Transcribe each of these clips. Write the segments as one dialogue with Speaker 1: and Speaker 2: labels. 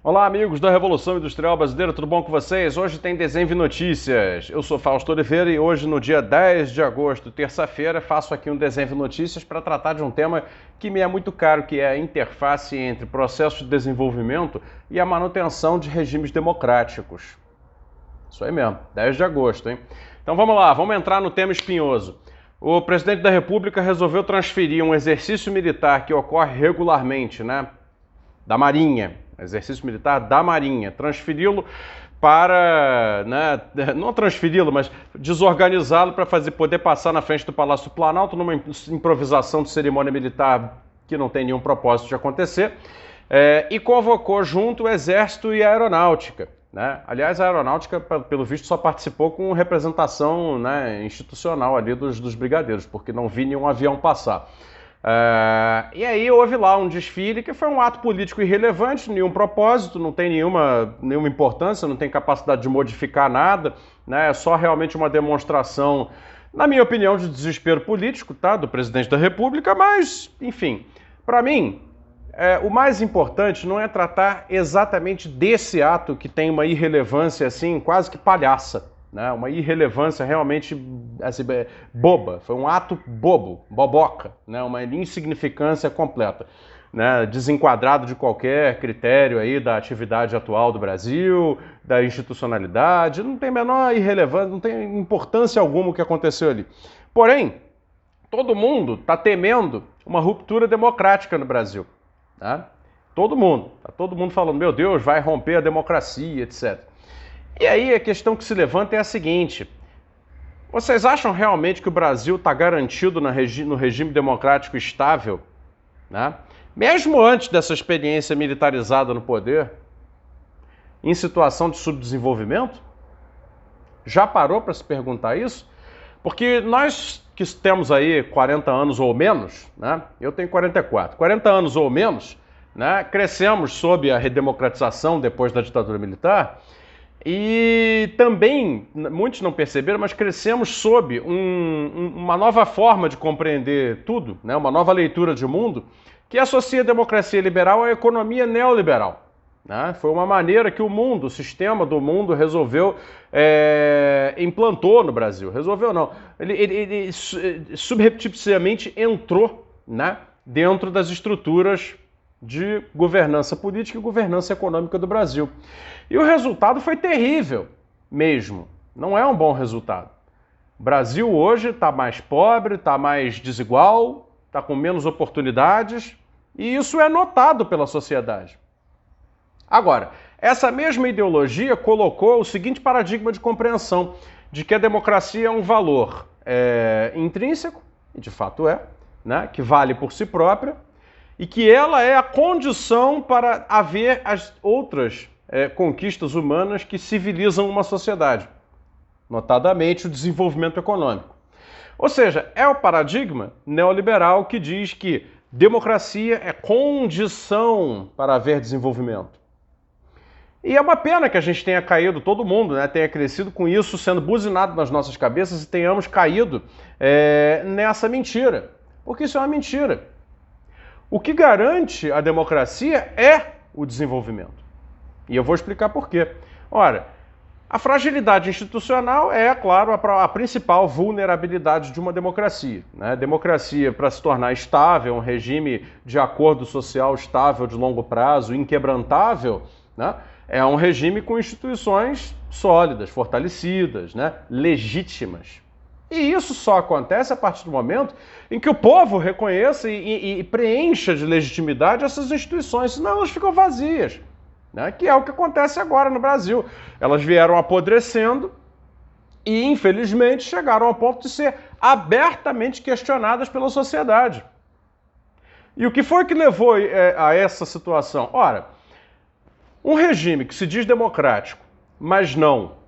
Speaker 1: Olá, amigos da Revolução Industrial Brasileira, tudo bom com vocês? Hoje tem Desenve Notícias. Eu sou Fausto Oliveira e hoje, no dia 10 de agosto, terça-feira, faço aqui um Desenve Notícias para tratar de um tema que me é muito caro, que é a interface entre processo de desenvolvimento e a manutenção de regimes democráticos. Isso aí mesmo, 10 de agosto, hein? Então vamos lá, vamos entrar no tema espinhoso. O presidente da República resolveu transferir um exercício militar que ocorre regularmente, da Marinha, exercício militar da Marinha, transferi-lo para, não transferi-lo, mas desorganizá-lo para poder passar na frente do Palácio Planalto numa improvisação de cerimônia militar que não tem nenhum propósito de acontecer, e convocou junto o Exército e a Aeronáutica. Aliás, a Aeronáutica, pelo visto, só participou com representação institucional ali dos brigadeiros, porque não vi nenhum avião passar. E aí houve lá um desfile que foi um ato político irrelevante, nenhum propósito, não tem nenhuma importância, não tem capacidade de modificar nada, é só realmente uma demonstração, na minha opinião, de desespero político, do presidente da República, mas, enfim, para mim, o mais importante não é tratar exatamente desse ato que tem uma irrelevância assim, quase que palhaça. Uma irrelevância realmente assim, boba, foi um ato bobo, boboca, uma insignificância completa, desenquadrado de qualquer critério aí da atividade atual do Brasil, da institucionalidade, não tem a menor irrelevância, não tem importância alguma o que aconteceu ali. Porém, todo mundo está temendo uma ruptura democrática no Brasil. Todo mundo falando, meu Deus, vai romper a democracia, etc. E aí a questão que se levanta é a seguinte: vocês acham realmente que o Brasil está garantido no regime democrático estável, mesmo antes dessa experiência militarizada no poder, em situação de subdesenvolvimento? Já parou para se perguntar isso? Porque nós que temos aí 40 anos ou menos, eu tenho 44, 40 anos ou menos, crescemos sob a redemocratização depois da ditadura militar. E também, muitos não perceberam, mas crescemos sob uma nova forma de compreender tudo, uma nova leitura de mundo, que associa a democracia liberal à economia neoliberal. Foi uma maneira que o sistema do mundo resolveu, implantou no Brasil. Resolveu não, ele subrepticiamente entrou dentro das estruturas de governança política e governança econômica do Brasil. E o resultado foi terrível mesmo. Não é um bom resultado. O Brasil hoje está mais pobre, está mais desigual, está com menos oportunidades, e isso é notado pela sociedade. Agora, essa mesma ideologia colocou o seguinte paradigma de compreensão, de que a democracia é um valor intrínseco, e de fato que vale por si própria, e que ela é a condição para haver as outras conquistas humanas que civilizam uma sociedade, notadamente o desenvolvimento econômico. Ou seja, é o paradigma neoliberal que diz que democracia é condição para haver desenvolvimento. E é uma pena que a gente tenha caído, todo mundo tenha crescido com isso sendo buzinado nas nossas cabeças e tenhamos caído nessa mentira, porque isso é uma mentira. O que garante a democracia é o desenvolvimento. E eu vou explicar por quê. Ora, a fragilidade institucional é, claro, a principal vulnerabilidade de uma democracia. Democracia, para se tornar estável, um regime de acordo social estável de longo prazo, inquebrantável, é um regime com instituições sólidas, fortalecidas, legítimas. E isso só acontece a partir do momento em que o povo reconheça e preencha de legitimidade essas instituições, senão elas ficam vazias, que é o que acontece agora no Brasil. Elas vieram apodrecendo e, infelizmente, chegaram ao ponto de ser abertamente questionadas pela sociedade. E o que foi que levou a essa situação? Ora, um regime que se diz democrático, mas não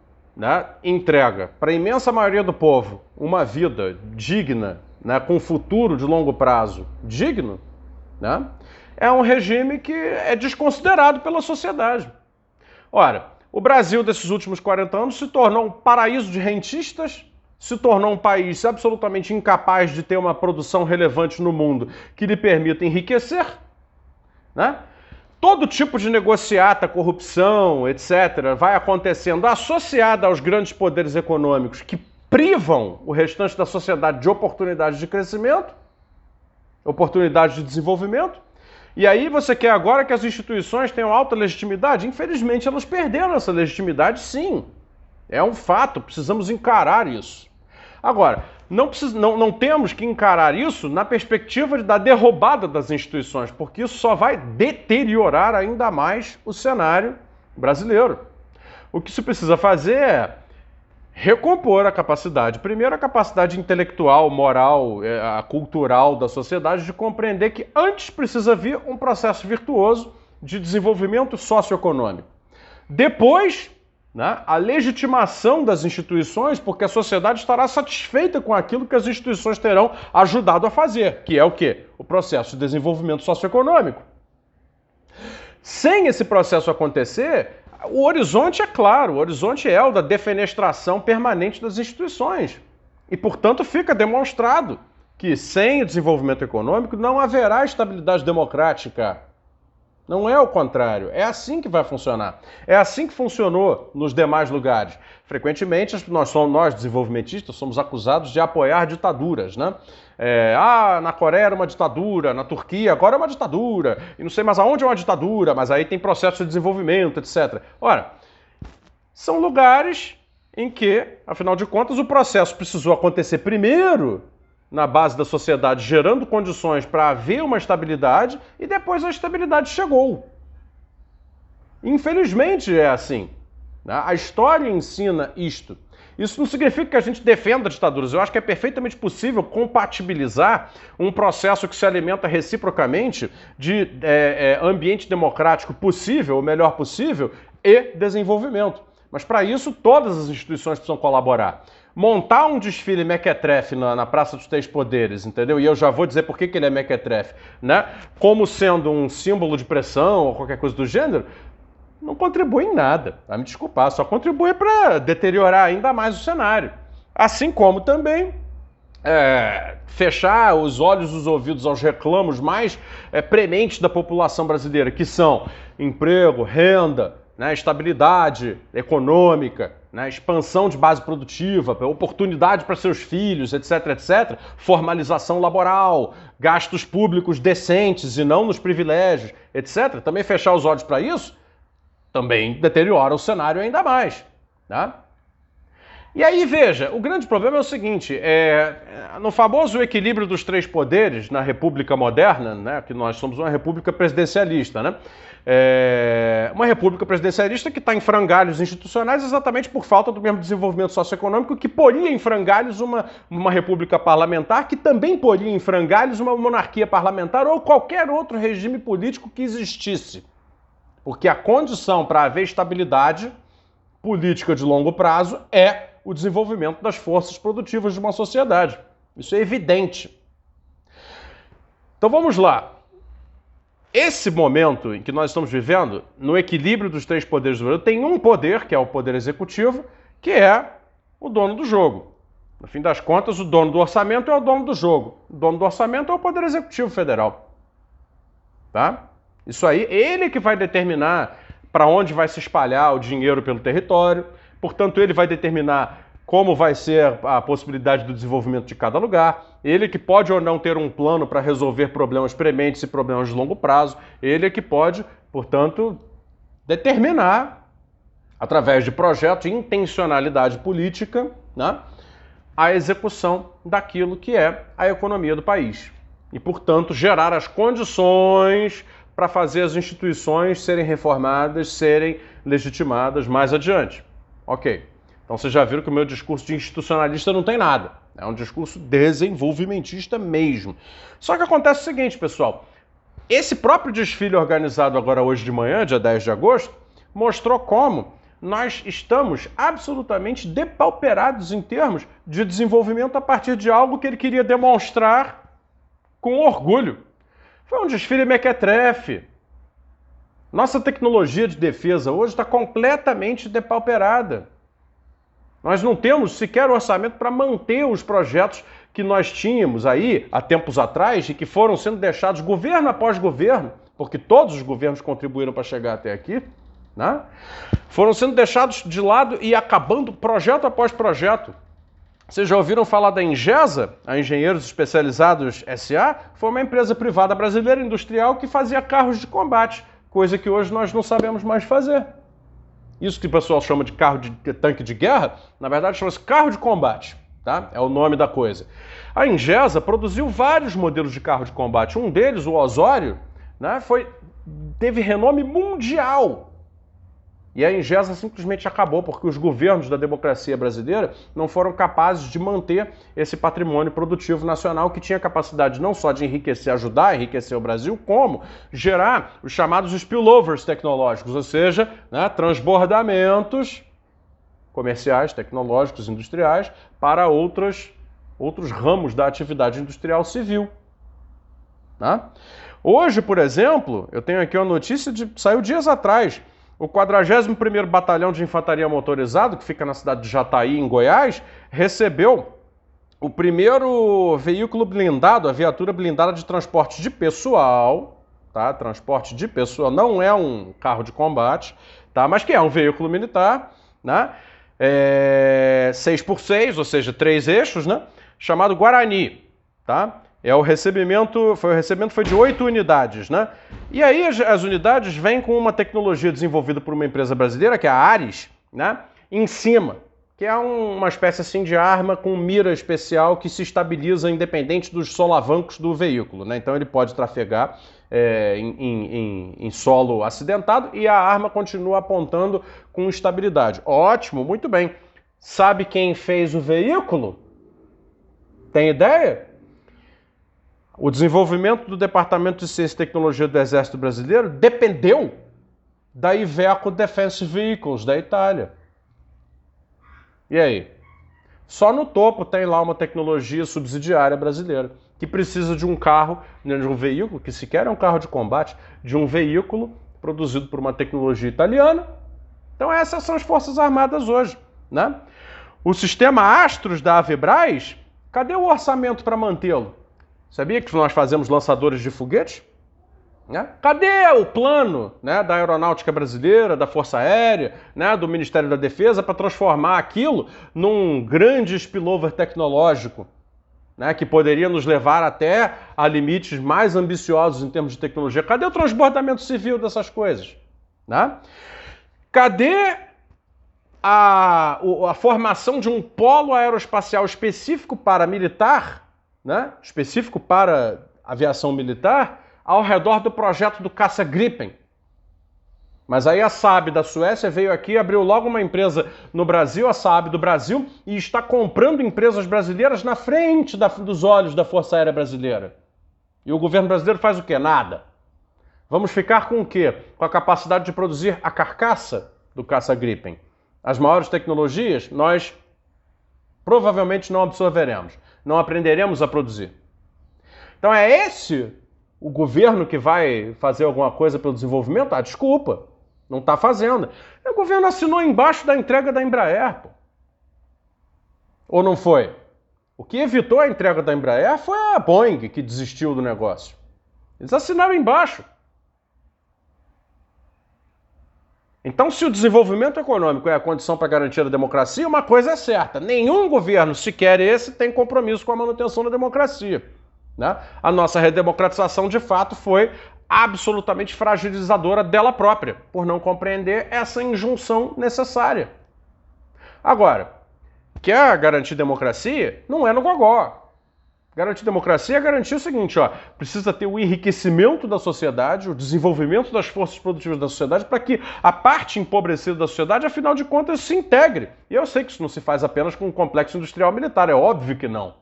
Speaker 1: entrega para a imensa maioria do povo uma vida digna, com futuro de longo prazo digno, é um regime que é desconsiderado pela sociedade. Ora, o Brasil desses últimos 40 anos se tornou um paraíso de rentistas, se tornou um país absolutamente incapaz de ter uma produção relevante no mundo que lhe permita enriquecer, todo tipo de negociata, corrupção, etc., vai acontecendo associada aos grandes poderes econômicos que privam o restante da sociedade de oportunidades de crescimento, oportunidades de desenvolvimento. E aí você quer agora que as instituições tenham alta legitimidade? Infelizmente elas perderam essa legitimidade, sim. É um fato, precisamos encarar isso. Agora, não temos que encarar isso na perspectiva da derrubada das instituições, porque isso só vai deteriorar ainda mais o cenário brasileiro. O que se precisa fazer é recompor a capacidade, primeiro a capacidade intelectual, moral, cultural da sociedade de compreender que antes precisa vir um processo virtuoso de desenvolvimento socioeconômico. Depois, né, a legitimação das instituições, porque a sociedade estará satisfeita com aquilo que as instituições terão ajudado a fazer, que é o quê? O processo de desenvolvimento socioeconômico. Sem esse processo acontecer, o horizonte é claro, o horizonte é o da defenestração permanente das instituições. E, portanto, fica demonstrado que sem desenvolvimento econômico não haverá estabilidade democrática. Não é o contrário, é assim que vai funcionar. É assim que funcionou nos demais lugares. Frequentemente, nós desenvolvimentistas, somos acusados de apoiar ditaduras, né? Na Coreia era uma ditadura, na Turquia agora é uma ditadura, e não sei mais aonde é uma ditadura, mas aí tem processo de desenvolvimento, etc. Ora, são lugares em que, afinal de contas, o processo precisou acontecer primeiro na base da sociedade, gerando condições para haver uma estabilidade, e depois a estabilidade chegou. Infelizmente é assim. A história ensina isto. Isso não significa que a gente defenda ditaduras. Eu acho que é perfeitamente possível compatibilizar um processo que se alimenta reciprocamente de ambiente democrático possível, o melhor possível, e desenvolvimento. Mas para isso todas as instituições precisam colaborar. Montar um desfile mequetrefe na Praça dos Três Poderes, entendeu? E eu já vou dizer por que ele é mequetrefe, né? Como sendo um símbolo de pressão ou qualquer coisa do gênero, não contribui em nada, vai me desculpar, só contribui para deteriorar ainda mais o cenário. Assim como também fechar os olhos e os ouvidos aos reclamos mais prementes da população brasileira, que são emprego, renda, né, estabilidade econômica, né, expansão de base produtiva, oportunidade para seus filhos, etc, etc, formalização laboral, gastos públicos decentes e não nos privilégios, etc. Também fechar os olhos para isso também deteriora o cenário ainda mais, tá? E aí, veja, o grande problema é o seguinte, no famoso equilíbrio dos três poderes na República moderna, né, que nós somos uma república presidencialista, né? Uma república presidencialista que está em frangalhos institucionais exatamente por falta do mesmo desenvolvimento socioeconômico que poria em frangalhos uma república parlamentar, que também poria em frangalhos uma monarquia parlamentar ou qualquer outro regime político que existisse. Porque a condição para haver estabilidade política de longo prazo é o desenvolvimento das forças produtivas de uma sociedade. Isso é evidente. Então vamos lá. Esse momento em que nós estamos vivendo, no equilíbrio dos três poderes do Brasil, tem um poder, que é o poder executivo, que é o dono do jogo. No fim das contas, o dono do orçamento é o dono do jogo. O dono do orçamento é o Poder Executivo Federal. Tá? Isso aí, ele que vai determinar para onde vai se espalhar o dinheiro pelo território, portanto, ele vai determinar como vai ser a possibilidade do desenvolvimento de cada lugar, ele que pode ou não ter um plano para resolver problemas prementes e problemas de longo prazo, ele que pode, portanto, determinar, através de projetos de intencionalidade política, né, a execução daquilo que é a economia do país. E, portanto, gerar as condições para fazer as instituições serem reformadas, serem legitimadas mais adiante. Ok. Então vocês já viram que o meu discurso de institucionalista não tem nada. É um discurso desenvolvimentista mesmo. Só que acontece o seguinte, pessoal. Esse próprio desfile organizado agora hoje de manhã, dia 10 de agosto, mostrou como nós estamos absolutamente depauperados em termos de desenvolvimento a partir de algo que ele queria demonstrar com orgulho. Foi um desfile mequetrefe. Nossa tecnologia de defesa hoje está completamente depauperada. Nós não temos sequer orçamento para manter os projetos que nós tínhamos aí há tempos atrás e que foram sendo deixados governo após governo, porque todos os governos contribuíram para chegar até aqui, né? Foram sendo deixados de lado e acabando projeto após projeto. Vocês já ouviram falar da Ingesa, a Engenheiros Especializados S.A.? Foi uma empresa privada brasileira industrial que fazia carros de combate, coisa que hoje nós não sabemos mais fazer. Isso que o pessoal chama de carro de tanque de guerra, na verdade chama-se carro de combate, tá? É o nome da coisa. A Ingesa produziu vários modelos de carro de combate. Um deles, o Osório, né, teve renome mundial. E a Ingesa simplesmente acabou, porque os governos da democracia brasileira não foram capazes de manter esse patrimônio produtivo nacional que tinha capacidade não só de enriquecer, ajudar a enriquecer o Brasil, como gerar os chamados spillovers tecnológicos, ou seja, né, transbordamentos comerciais, tecnológicos, industriais, para outros ramos da atividade industrial civil. Né? Hoje, por exemplo, eu tenho aqui uma notícia saiu dias atrás. O 41º Batalhão de Infantaria Motorizado, que fica na cidade de Jataí, em Goiás, recebeu o primeiro veículo blindado, a viatura blindada de transporte de pessoal, tá? Transporte de pessoal, não é um carro de combate, tá? Mas que é um veículo militar, né? 6x6, ou seja, 3 eixos, né? Chamado Guarani, tá? O recebimento foi de 8 unidades, né? E aí as unidades vêm com uma tecnologia desenvolvida por uma empresa brasileira, que é a Ares, né? Em cima, que é uma espécie assim de arma com mira especial que se estabiliza independente dos solavancos do veículo, né? Então ele pode trafegar em solo acidentado e a arma continua apontando com estabilidade. Ótimo, muito bem. Sabe quem fez o veículo? Tem ideia? O desenvolvimento do Departamento de Ciência e Tecnologia do Exército Brasileiro dependeu da Iveco Defense Vehicles, da Itália. E aí? Só no topo tem lá uma tecnologia subsidiária brasileira, que precisa de um carro, de um veículo, que sequer é um carro de combate, de um veículo produzido por uma tecnologia italiana. Então essas são as Forças Armadas hoje, né? O sistema Astros da Avebras, cadê o orçamento para mantê-lo? Sabia que nós fazemos lançadores de foguetes? Né? Cadê o plano, né, da Aeronáutica Brasileira, da Força Aérea, né, do Ministério da Defesa para transformar aquilo num grande spillover tecnológico, né, que poderia nos levar até a limites mais ambiciosos em termos de tecnologia? Cadê o transbordamento civil dessas coisas? Né? Cadê a formação de um polo aeroespacial específico para militar, né, específico para aviação militar, ao redor do projeto do caça Gripen? Mas aí a Saab da Suécia veio aqui e abriu logo uma empresa no Brasil, a Saab do Brasil, e está comprando empresas brasileiras na frente dos olhos da Força Aérea Brasileira. E o governo brasileiro faz o quê? Nada. Vamos ficar com o quê? Com a capacidade de produzir a carcaça do caça Gripen. As maiores tecnologias nós provavelmente não absorveremos, não aprenderemos a produzir. Então é esse o governo que vai fazer alguma coisa pelo desenvolvimento? Ah, desculpa, não está fazendo. O governo assinou embaixo da entrega da Embraer, pô. Ou não foi? O que evitou a entrega da Embraer foi a Boeing, que desistiu do negócio. Eles assinaram embaixo. Então, se o desenvolvimento econômico é a condição para garantir a democracia, uma coisa é certa: nenhum governo, sequer esse, tem compromisso com a manutenção da democracia. Né? A nossa redemocratização, de fato, foi absolutamente fragilizadora dela própria, por não compreender essa injunção necessária. Agora, quer garantir democracia? Não é no gogó. Garantir democracia é garantir o seguinte, ó, precisa ter o enriquecimento da sociedade, o desenvolvimento das forças produtivas da sociedade, para que a parte empobrecida da sociedade, afinal de contas, se integre. E eu sei que isso não se faz apenas com um complexo industrial militar, é óbvio que não.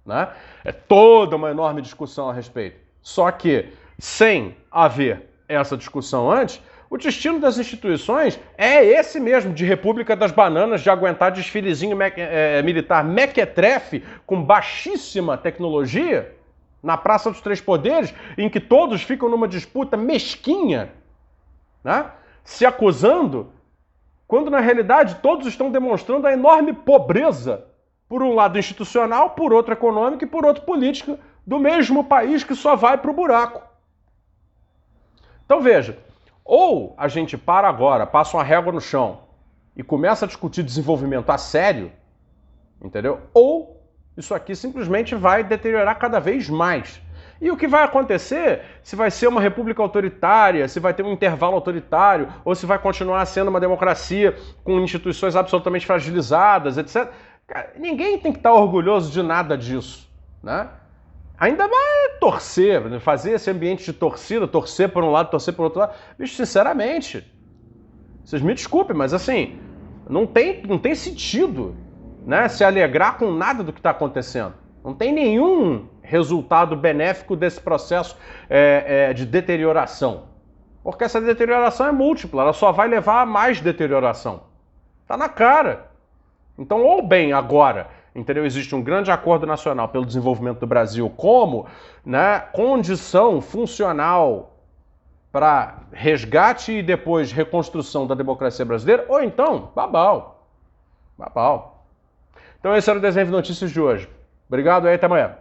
Speaker 1: Né? É toda uma enorme discussão a respeito. Só que, sem haver essa discussão antes, o destino das instituições é esse mesmo, de República das Bananas, de aguentar desfilezinho militar mequetrefe, com baixíssima tecnologia, na Praça dos Três Poderes, em que todos ficam numa disputa mesquinha, né? Se acusando, quando na realidade todos estão demonstrando a enorme pobreza, por um lado institucional, por outro econômico e por outro político, do mesmo país que só vai para o buraco. Então veja, ou a gente para agora, passa uma régua no chão e começa a discutir desenvolvimento a sério, entendeu? Ou isso aqui simplesmente vai deteriorar cada vez mais. E o que vai acontecer, se vai ser uma república autoritária, se vai ter um intervalo autoritário, ou se vai continuar sendo uma democracia com instituições absolutamente fragilizadas, etc. Cara, ninguém tem que estar orgulhoso de nada disso, né? Ainda mais torcer, fazer esse ambiente de torcida, torcer por um lado, torcer por outro lado. Bicho, sinceramente, vocês me desculpem, mas assim, não tem sentido, né, se alegrar com nada do que está acontecendo. Não tem nenhum resultado benéfico desse processo de deterioração. Porque essa deterioração é múltipla, ela só vai levar a mais deterioração. Tá na cara. Então, ou bem agora, entendeu? Existe um grande acordo nacional pelo desenvolvimento do Brasil como, né, condição funcional para resgate e depois reconstrução da democracia brasileira, ou então, babau. Babau. Então esse era o Desenho de Notícias de hoje. Obrigado aí, até amanhã.